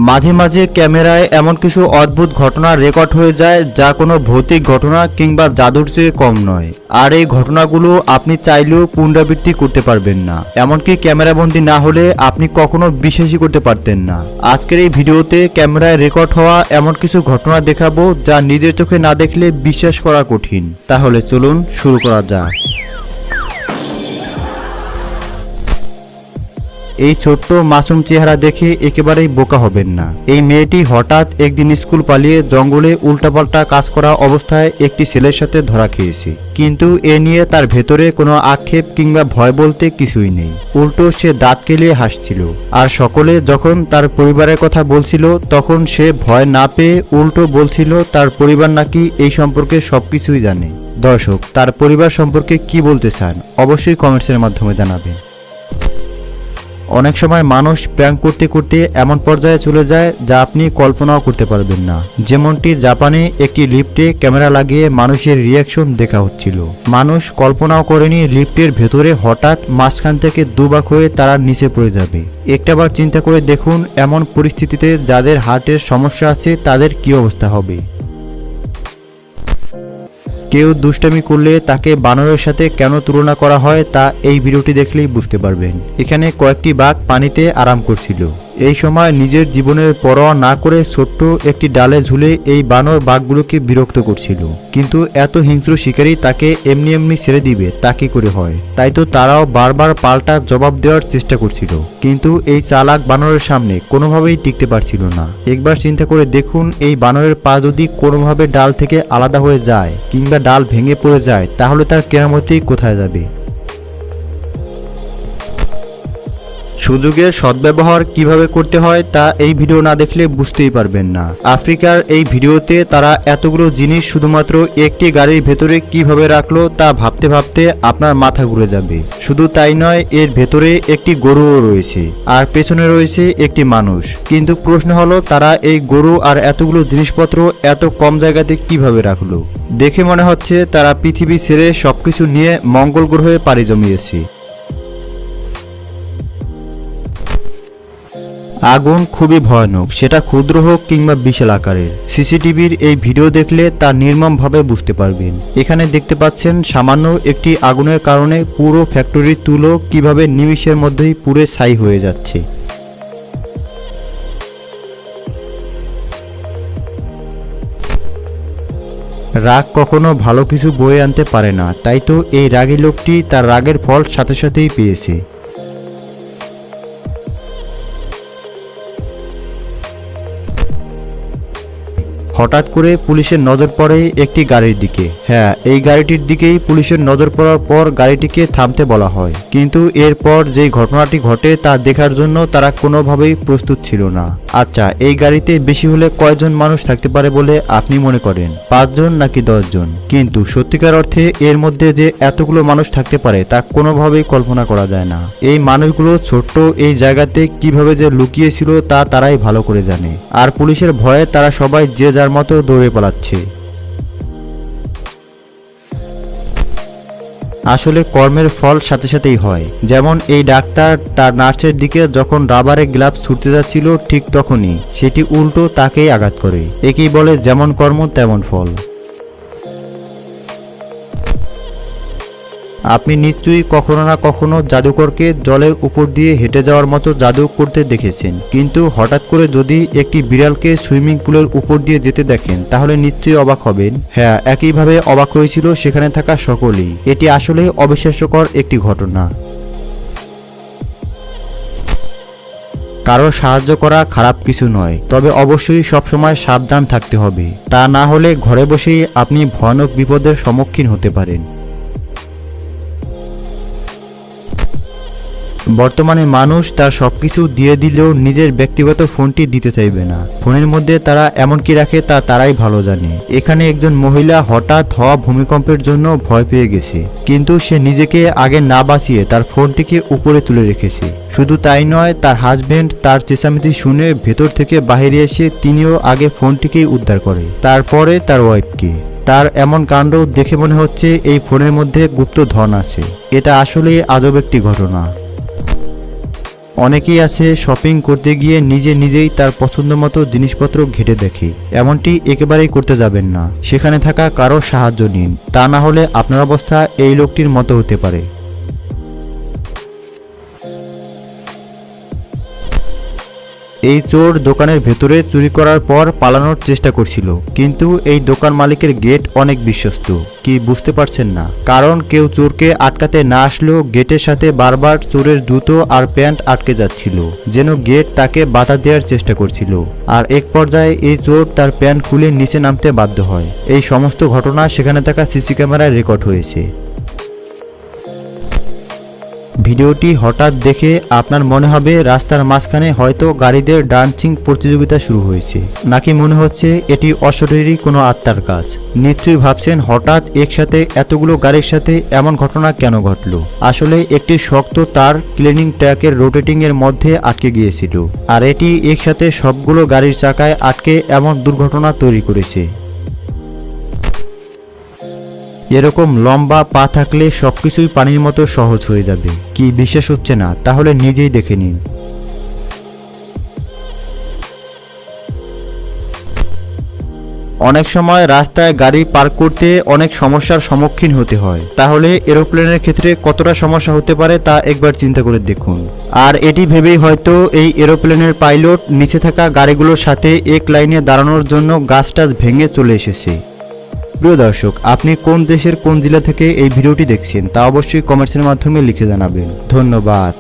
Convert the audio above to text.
মাঝে মাঝে ক্যামেরায় এমন কিছু অদ্ভুত ঘটনা রেকর্ড হয়ে যায় যা কোনো ভৌতিক ঘটনা কিংবা জাদুর চেয়ে কম নয়। আর এই ঘটনাগুলো আপনি চাইলেও পুনরাবৃত্তি করতে পারবেন না, এমনকি ক্যামেরাবন্দি না হলে আপনি কখনো বিশ্বাসই করতে পারতেন না। আজকের এই ভিডিওতে ক্যামেরায় রেকর্ড হওয়া এমন কিছু ঘটনা দেখাবো যা নিজের চোখে না দেখলে বিশ্বাস করা কঠিন। তাহলে চলুন শুরু করা যাক। এই ছোট্ট মাসুম চেহারা দেখে একেবারেই বোকা হবেন না। এই মেয়েটি হঠাৎ একদিন স্কুল পালিয়ে জঙ্গলে উল্টাপাল্টা কাজ করা অবস্থায় একটি ছেলের সাথে ধরা খেয়েছে, কিন্তু এ নিয়ে তার ভেতরে কোনো আক্ষেপ কিংবা ভয় বলতে কিছুই নেই। উল্টো সে দাঁত কেলিয়ে হাসছিল। আর সকলে যখন তার পরিবারের কথা বলছিল তখন সে ভয় না পেয়ে উল্টো বলছিল তার পরিবার নাকি এই সম্পর্কে সবকিছুই জানে। দর্শক, তার পরিবার সম্পর্কে কি বলতে চান অবশ্যই কমেন্টসের মাধ্যমে জানাবেন। অনেক সময় মানুষ প্র্যাঙ্ক করতে করতে এমন পর্যায়ে চলে যায় যা আপনি কল্পনাও করতে পারবেন না। যেমনটি জাপানে একটি লিফটে ক্যামেরা লাগিয়ে মানুষের রিয়াকশন দেখা হচ্ছিল। মানুষ কল্পনাও করেনি লিফটের ভেতরে হঠাৎ মাঝখান থেকে দুবাক হয়ে তারা নিচে পড়ে যাবে। একটাবার চিন্তা করে দেখুন এমন পরিস্থিতিতে যাদের হার্টের সমস্যা আছে তাদের কি অবস্থা হবে। কেউ দুষ্টামি করলে তাকে বানরের সাথে কেন তুলনা করা হয় তা এই ভিডিওটি দেখলেই বুঝতে পারবেন। এখানে কয়েকটি বাঘ পানিতে আরাম করছিল। এই সময় নিজের জীবনের পরোয়া না করে ছোট্ট একটি ডালে ঝুলে এই বানর বাঘগুলোকে বিরক্ত করছিল। কিন্তু এত হিংস্র শিকারী তাকে এমনি এমনি ছেড়ে দিবে তা কি করে হয়? তাই তো তারাও বারবার পাল্টা জবাব দেওয়ার চেষ্টা করছিল, কিন্তু এই চালাক বানরের সামনে কোনোভাবেই টিকতে পারছিল না। একবার চিন্তা করে দেখুন, এই বানরের পা যদি কোনোভাবে ডাল থেকে আলাদা হয়ে যায় কিংবা ডাল ভেঙে পড়ে যায় তাহলে তার কেরামতি কোথায় যাবে? সুযোগের সদ্ব্যবহার কিভাবে করতে হয় তা এই ভিডিও না দেখলে বুঝতেই পারবেন না। আফ্রিকার এই ভিডিওতে তারা এতগুলো জিনিস শুধুমাত্র একটি গাড়ির ভেতরে কিভাবে রাখলো তা ভাবতে ভাবতে আপনার মাথা ঘুরে যাবে। শুধু তাই নয়, এর ভেতরে একটি গরুও রয়েছে আর পেছনে রয়েছে একটি মানুষ। কিন্তু প্রশ্ন হলো তারা এই গরু আর এতগুলো জিনিসপত্র এত কম জায়গাতে কিভাবে রাখলো? দেখে মনে হচ্ছে তারা পৃথিবী ছেড়ে সবকিছু নিয়ে মঙ্গল গ্রহে পাড়ি জমিয়েছে। আগুন খুবই ভয়ানক, সেটা ক্ষুদ্র হোক কিংবা বিশাল আকারের। সিসিটিভির এই ভিডিও দেখলে তা নির্মমভাবে বুঝতে পারবেন। এখানে দেখতে পাচ্ছেন সামান্য একটি আগুনের কারণে পুরো ফ্যাক্টরির তুলো কিভাবে নিমিষের মধ্যেই পুড়ে ছাই হয়ে যাচ্ছে। রাগ কখনো ভালো কিছু বয়ে আনতে পারে না, তাই তো এই রাগী লোকটি তার রাগের ফল সাথে সাথেই পেয়েছে। হঠাৎ করে পুলিশের নজর পড়ে একটি গাড়ির দিকে। হ্যাঁ, এই গাড়িটির দিকেই পুলিশের নজর পড়ার পর গাড়িটিকে থামতে বলা হয়, কিন্তু এরপর যে ঘটনাটি ঘটে তা দেখার জন্য তারা কোনোভাবেই প্রস্তুত ছিল না। আচ্ছা, এই গাড়িতে বেশি হলে কয়জন মানুষ থাকতে পারে বলে আপনি মনে করেন? 5 জন নাকি 10 জন? কিন্তু সত্যিকার অর্থে এর মধ্যে যে এতগুলো মানুষ থাকতে পারে তা কোনোভাবেই কল্পনা করা যায় না। এই মানুষগুলো ছোট্ট এই জায়গাতে কিভাবে যে লুকিয়েছিল তা তারাই ভালো করে জানে। আর পুলিশের ভয়ে তারা সবাই যে যার মতো দৌড়ে পালাচ্ছে। আসলে কর্মের ফল সাথে সাথেই হয়। যেমন এই ডাক্তার তার নার্সের দিকে যখন রাবারের গ্লাভস ছুটতে যাচ্ছিল ঠিক তখনই সেটি উল্টো তাকেই আঘাত করে। একেই বলে যেমন কর্ম তেমন ফল। আপনি নিশ্চয়ই কখনো না কখনো জাদুকরকে জলের উপর দিয়ে হেঁটে যাওয়ার মতো জাদু করতে দেখেছেন, কিন্তু হঠাৎ করে যদি একটি বিড়ালকে সুইমিং পুলের উপর দিয়ে যেতে দেখেন তাহলে নিশ্চয়ই অবাক হবেন। হ্যাঁ, একইভাবে অবাক হয়েছিল সেখানে থাকা সকলেই। এটি আসলে অবিশ্বাস্যকর একটি ঘটনা। কারো সাহায্য করা খারাপ কিছু নয়, তবে অবশ্যই সবসময় সাবধান থাকতে হবে। তা না হলে ঘরে বসেই আপনি ভয়ানক বিপদের সম্মুখীন হতে পারেন। বর্তমানে মানুষ তার সবকিছু দিয়ে দিলেও নিজের ব্যক্তিগত ফোনটি দিতে চাইবে না। ফোনের মধ্যে তারা এমন কি রাখে তা তারাই ভালো জানে। এখানে একজন মহিলা হঠাৎ হওয়া ভূমিকম্পের জন্য ভয় পেয়ে গেছে, কিন্তু সে নিজেকে আগে না বাঁচিয়ে তার ফোনটিকে উপরে তুলে রেখেছে। শুধু তাই নয়, তার হাজবেন্ড তার চেঁচামেচি শুনে ভেতর থেকে বাইরে এসে তিনিও আগে ফোনটিকেই উদ্ধার করে, তারপরে তার ওয়াইফকে। তার এমন কাণ্ড দেখে মনে হচ্ছে এই ফোনের মধ্যে গুপ্ত ধন আছে। এটা আসলেই আজব একটি ঘটনা। অনেকেই আছে শপিং করতে গিয়ে নিজেই তার পছন্দ মতো জিনিসপত্র ঘেটে দেখে। এমনটি একেবারেই করতে যাবেন না। সেখানে থাকা কারো সাহায্য নিন, তা না হলে আপনার অবস্থা এই লোকটির মতো হতে পারে। এই চোর দোকানের ভেতরে চুরি করার পর পালানোর চেষ্টা করছিল, কিন্তু এই দোকান মালিকের গেট অনেক বিশ্বস্ত। কি বুঝতে পারছেন না? কারণ কেউ চোরকে আটকাতে না আসলেও গেটের সাথে বারবার চোরের জুতো আর প্যান্ট আটকে যাচ্ছিল, যেন গেট তাকে বাধা দেওয়ার চেষ্টা করছিল। আর এক পর্যায়ে এই চোর তার প্যান্ট খুলে নিচে নামতে বাধ্য হয়। এই সমস্ত ঘটনা সেখানে থাকা সিসি ক্যামেরায় রেকর্ড হয়েছে। ভিডিওটি হঠাৎ দেখে আপনার মনে হবে রাস্তার মাঝখানে হয়তো গাড়িদের ডান্সিং প্রতিযোগিতা শুরু হয়েছে, নাকি মনে হচ্ছে এটি অশরীরী কোনো আত্মার কাজ। নিশ্চয়ই ভাবছেন হঠাৎ একসাথে এতগুলো গাড়ির সাথে এমন ঘটনা কেন ঘটলো। আসলে একটি শক্ত তার ক্লিনিং ট্র্যাকের রোটেটিং এর মধ্যে আটকে গিয়েছিল, আর এটি একসাথে সবগুলো গাড়ির চাকায় আটকে এমন দুর্ঘটনা তৈরি করেছে। এরকম লম্বা পা থাকলে সবকিছুই পানির মতো সহজ হয়ে যাবে। কি বিশ্বাস হচ্ছে না? তাহলে নিজেই দেখে নিন। অনেক সময় রাস্তায় গাড়ি পার্ক করতে অনেক সমস্যার সম্মুখীন হতে হয়, তাহলে এরোপ্লেনের ক্ষেত্রে কতটা সমস্যা হতে পারে তা একবার চিন্তা করে দেখুন। আর এটি ভেবেই হয়তো এই এরোপ্লেনের পাইলট নিচে থাকা গাড়িগুলোর সাথে এক লাইনে দাঁড়ানোর জন্য গাছটাছ ভেঙে চলে এসেছে। প্রিয় দর্শক, আপনি কোন দেশের কোন জেলা থেকে এই ভিডিওটি দেখছেন তা অবশ্যই কমেন্টসের মাধ্যমে লিখে জানাবেন। ধন্যবাদ।